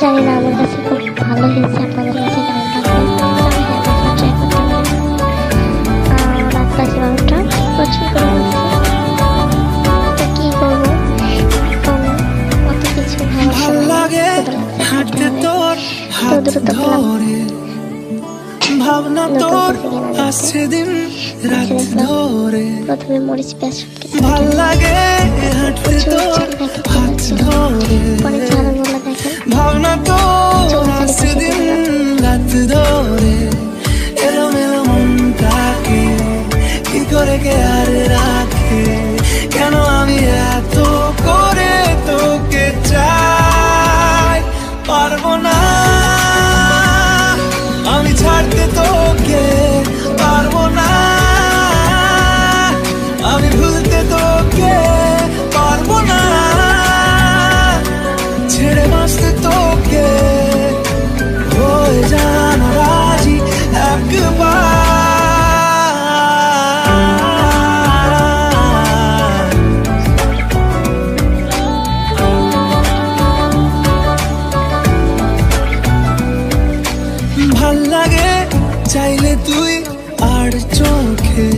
জানি না আমার কাছে খুব ভালো হয়েছে, আপনাদের কাছে কেমন লাগবে। ট্রাই করতে রাত বাজে 12টা, প্রচুর গরম হচ্ছে। তো কি করবো এখন, অত কিছু ভাবনা তোর আসছে দিন রাত ধরে, প্রথমে মরিচ পেঁয়াজ ভাল লাগে হাঁটতে তোর হাত ধরে, পরে চারাগুলো দেখেন ভাবনা তোর আসছে দিন রাত ধরে, এলোমেলো মনটাকে কি করে কে আর রাখে, কেন আমি এত করে তোকে চাই, পারবো না আমি ছাড়তে তোকে, পারবো না আমি ভুলতে তোকে, পারবো না ছেড়ে বাঁচতে তোকে, হয়ে জানা রাজি একবার। ভাল লাগে চাইলে তুই আর চোখে,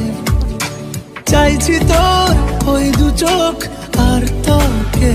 চাইছি তোর ওই দু চোখ আর তোকে।